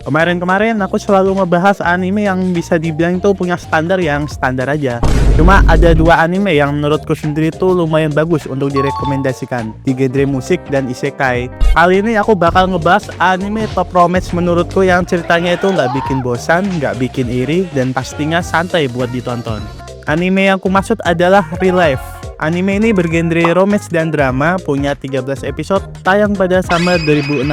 Kemarin-kemarin aku selalu ngebahas anime yang bisa dibilang itu punya standar yang standar aja. Cuma ada dua anime yang menurutku sendiri tuh lumayan bagus untuk direkomendasikan di genre musik dan isekai. Kali ini aku bakal ngebahas anime top romance menurutku yang ceritanya itu nggak bikin bosan, nggak bikin iri, dan pastinya santai buat ditonton. Anime yang aku maksud adalah Real Life. Anime ini bergenre romance dan drama, punya 13 episode, tayang pada summer 2016.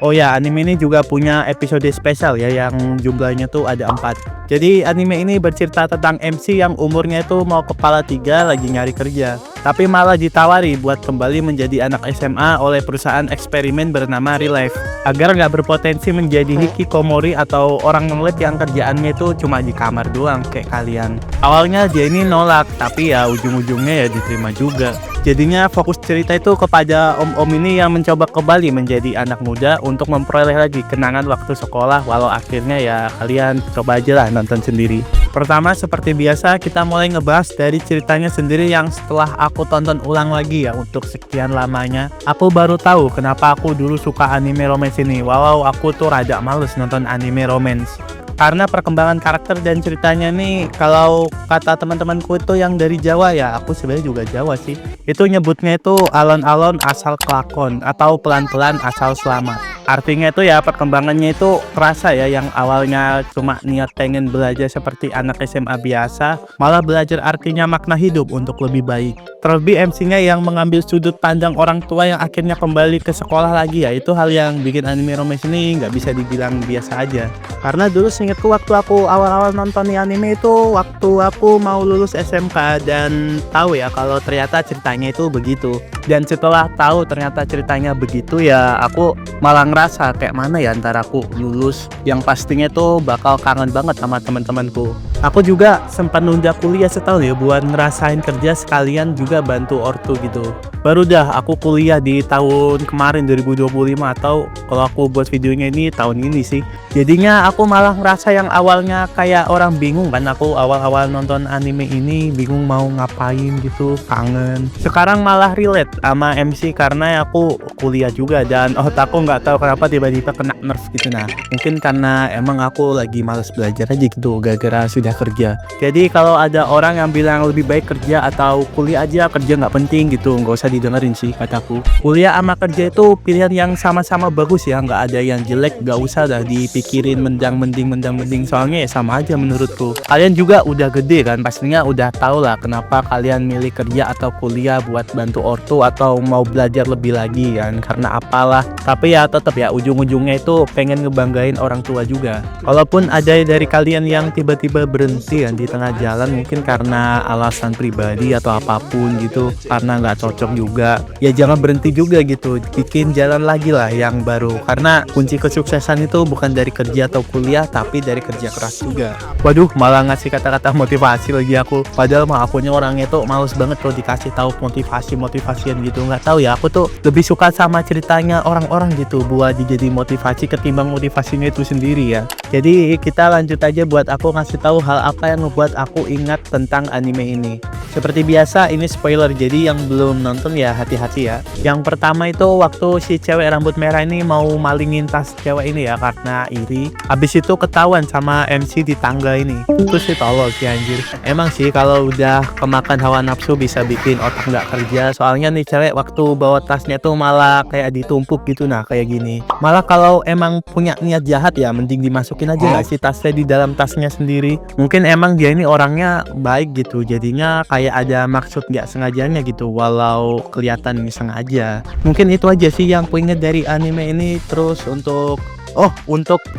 Oh ya, anime ini juga punya episode spesial ya, yang jumlahnya tuh ada 4. Jadi anime ini bercerita tentang MC yang umurnya itu mau kepala 3, lagi nyari kerja, tapi malah ditawari buat kembali menjadi anak SMA oleh perusahaan eksperimen bernama Real Life, agar nggak berpotensi menjadi hikikomori atau orang ngelit yang kerjaannya itu cuma di kamar doang kayak kalian. Awalnya dia ini nolak, tapi ya ujung-ujungnya ya diterima juga. Jadinya fokus cerita itu kepada om-om ini yang mencoba kembali menjadi anak muda untuk memperoleh lagi kenangan waktu sekolah, walau akhirnya ya kalian coba aja lah nonton sendiri. Pertama, seperti biasa kita mulai ngebahas dari ceritanya sendiri yang setelah aku tonton ulang lagi ya untuk sekian lamanya, aku baru tahu kenapa aku dulu suka anime romance ini, walau aku tuh rada males nonton anime romance. Karena perkembangan karakter dan ceritanya nih, kalau kata teman-temanku itu yang dari Jawa ya, aku sebenarnya juga Jawa sih, itu nyebutnya itu alon-alon asal kelakon atau pelan-pelan asal selamat. Artinya itu ya perkembangannya itu kerasa ya, yang awalnya cuma niat pengen belajar seperti anak SMA biasa, malah belajar artinya makna hidup untuk lebih baik. Terlebih MC-nya yang mengambil sudut pandang orang tua yang akhirnya kembali ke sekolah lagi ya, itu hal yang bikin anime romance ini nggak bisa dibilang biasa aja. Karena dulu seingetku waktu aku awal-awal nonton anime itu waktu aku mau lulus SMK, dan tahu ya kalau ternyata ceritanya itu begitu. Dan setelah tahu ternyata ceritanya begitu ya, aku malah ngerasa kayak mana ya antara aku lulus yang pastinya tuh bakal kangen banget sama teman-temanku. Aku juga sempat nunda kuliah setahun ya buat ngerasain kerja sekalian juga bantu ortu gitu. Baru dah aku kuliah di tahun kemarin 2025, atau kalau aku buat videonya ini tahun ini sih. Jadinya aku malah ngerasa yang awalnya kayak orang bingung kan, aku awal-awal nonton anime ini bingung mau ngapain gitu, kangen. Sekarang malah relate sama MC karena aku kuliah juga dan otakku nggak tahu kenapa tiba-tiba kena nerf gitu. Nah, mungkin karena emang aku lagi males belajar aja gitu gara-gara sudah kerja. Jadi kalau ada orang yang bilang lebih baik kerja atau kuliah aja, kerja nggak penting gitu, nggak usah didengerin sih kataku. Kuliah sama kerja itu pilihan yang sama-sama bagus ya, nggak ada yang jelek, nggak usah dah dipikirin mendang-mending, soalnya ya sama aja menurutku. Kalian juga udah gede kan, pastinya udah tau lah kenapa kalian milih kerja atau kuliah, buat bantu ortu atau mau belajar lebih lagi kan, karena apalah. Tapi ya tetap ya ujung-ujungnya itu pengen ngebanggain orang tua juga. Walaupun ada dari kalian yang tiba-tiba berhenti kan di tengah jalan, mungkin karena alasan pribadi atau apapun gitu, karena nggak cocok juga, ya jangan berhenti juga gitu, bikin jalan lagi lah yang baru. Karena kunci kesuksesan itu bukan dari kerja atau kuliah, tapi dari kerja keras juga. Waduh, malah ngasih kata-kata motivasi lagi aku, padahal mah akunya orangnya tuh males banget kalau dikasih tahu motivasian gitu. Nggak tahu ya, aku tuh lebih suka sama ceritanya orang-orang gitu buat dijadi motivasi ketimbang motivasinya itu sendiri ya. Jadi kita lanjut aja buat aku ngasih tahu hal apa yang ngebuat aku ingat tentang anime ini. Seperti biasa ini spoiler, jadi yang belum nonton ya hati-hati ya. Yang pertama itu waktu si cewek rambut merah ini mau malingin tas cewek ini ya karena iri. Habis itu ketahuan sama MC di tangga ini. Terus sih tolol sih anjir. Emang sih kalau udah kemakan hawa nafsu bisa bikin otak nggak kerja. Soalnya nih cewek waktu bawa tasnya tuh malah kayak ditumpuk gitu, nah kayak gini. Malah kalau emang punya niat jahat ya mending dimasukin aja nggak sih tasnya di dalam tasnya sendiri. Mungkin emang dia ini orangnya baik gitu, jadinya kayak ada maksud nggak sengajanya gitu, walau kelihatan sengaja. Mungkin itu aja sih yang ku inget dari anime ini. Terus untuk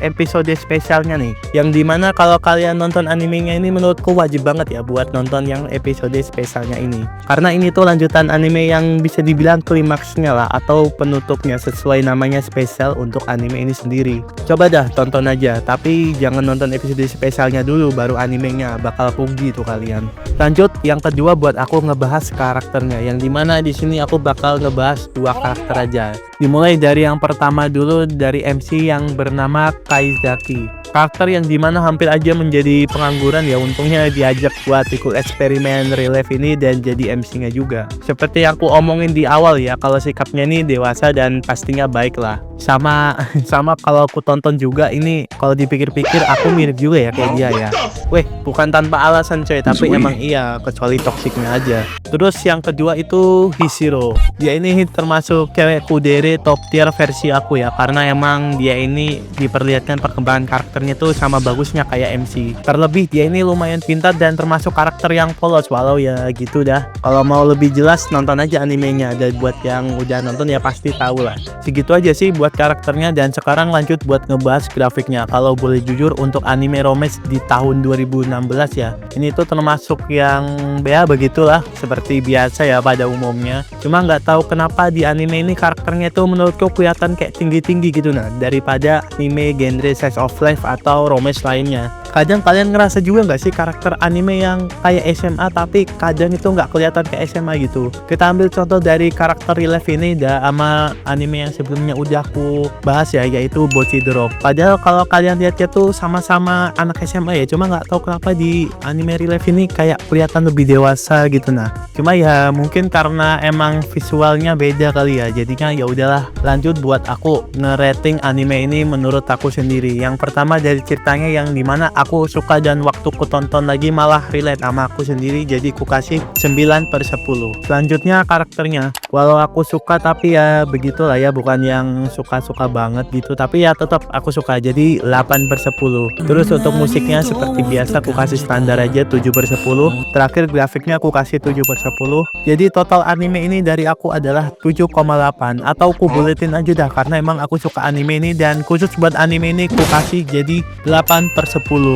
episode spesialnya nih, yang dimana kalau kalian nonton animenya ini menurutku wajib banget ya buat nonton yang episode spesialnya ini, karena ini tuh lanjutan anime yang bisa dibilang klimaksnya lah atau penutupnya, sesuai namanya spesial untuk anime ini sendiri. Coba dah tonton aja, tapi jangan nonton episode spesialnya dulu baru animenya, bakal rugi tuh kalian. Lanjut, yang kedua buat aku ngebahas karakternya, yang dimana di sini aku bakal ngebahas 2 karakter aja. Dimulai dari yang pertama dulu, dari MC yang bernama Kaizaki. Karakter yang dimana hampir aja menjadi pengangguran ya, untungnya diajak buat ikut eksperimen Real Life ini dan jadi MC-nya juga. Seperti yang aku omongin di awal ya, kalau sikapnya ini dewasa dan pastinya baik lah. Sama sama kalau aku tonton juga ini, kalau dipikir-pikir aku mirip juga ya kayak dia ya. Weh, bukan tanpa alasan coy, tapi emang iya, kecuali toksiknya aja. Terus yang kedua itu Hishiro. Dia ini termasuk cewek kudere top tier versi aku ya, karena emang dia ini diperlihatkan perkembangan karakternya tuh sama bagusnya kayak MC. Terlebih dia ini lumayan pintar dan termasuk karakter yang polos, walau ya gitu dah. Kalau mau lebih jelas nonton aja animenya, dan buat yang udah nonton ya pasti tahu lah. Segitu aja sih buat karakternya, dan sekarang lanjut buat ngebahas grafiknya. Kalau boleh jujur untuk anime romance di tahun 2016 ya, ini tuh termasuk yang ya begitulah, seperti biasa ya pada umumnya. Cuma nggak tahu kenapa di anime ini karakternya tuh menurutku kelihatan kayak tinggi-tinggi gitu nah, daripada anime genre slice of life atau romance lainnya. Kadang kalian ngerasa juga nggak sih karakter anime yang kayak SMA tapi kadang itu nggak kelihatan kayak SMA gitu. Kita ambil contoh dari karakter Real Life ini sama anime yang sebelumnya udah aku bahas ya, yaitu Bocchi the Rock. Padahal kalau kalian lihatnya tuh sama-sama anak SMA ya, cuma nggak tahu kenapa di anime Real Life ini kayak kelihatan lebih dewasa gitu nah. Cuma ya mungkin karena emang visualnya beda kali ya, jadinya ya udahlah. Lanjut buat aku ngerating anime ini menurut aku sendiri. Yang pertama dari ceritanya yang dimana aku suka dan waktu ku tonton lagi malah relate sama aku sendiri, jadi ku kasih 9/10. Selanjutnya karakternya, walau aku suka tapi ya begitulah ya, bukan yang suka-suka banget gitu, tapi ya tetap aku suka, jadi 8/10. Terus untuk musiknya seperti biasa aku kasih standar aja 7/10. Terakhir grafiknya aku kasih 7/10. Jadi total anime ini dari aku adalah 7,8, atau ku buletin aja dah karena emang aku suka anime ini, dan khusus buat anime ini ku kasih jadi 8/10.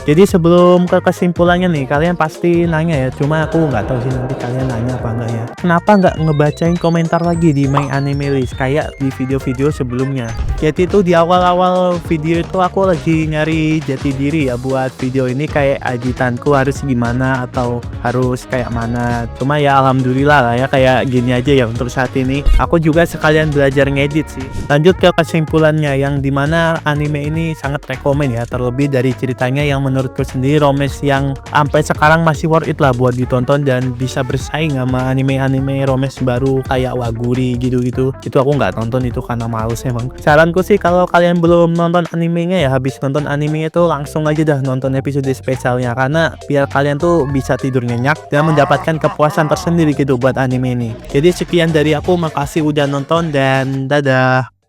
Jadi sebelum ke kesimpulannya nih, kalian pasti nanya ya, cuma aku nggak tahu sih nanti kalian nanya apa enggak ya. Kenapa nggak ngebacain komentar lagi di My Anime List kayak di video-video sebelumnya? Jadi itu di awal-awal video itu aku lagi nyari jati diri ya buat video ini, kayak editanku harus gimana atau harus kayak mana. Cuma ya alhamdulillah lah ya kayak gini aja ya untuk saat ini. Aku juga sekalian belajar ngedit sih. Lanjut ke kesimpulannya, yang dimana anime ini sangat rekomen ya, terlebih dari ceritanya yang menurutku sendiri romance yang sampai sekarang masih worth it lah buat ditonton, dan bisa bersaing sama anime-anime romance baru kayak Waguri gitu-gitu. Itu aku nggak tonton itu karena males emang. Saranku sih kalau kalian belum nonton animenya ya, habis nonton animenya itu langsung aja dah nonton episode spesialnya, karena biar kalian tuh bisa tidur nyenyak dan mendapatkan kepuasan tersendiri gitu buat anime ini. Jadi sekian dari aku, makasih udah nonton dan dadah.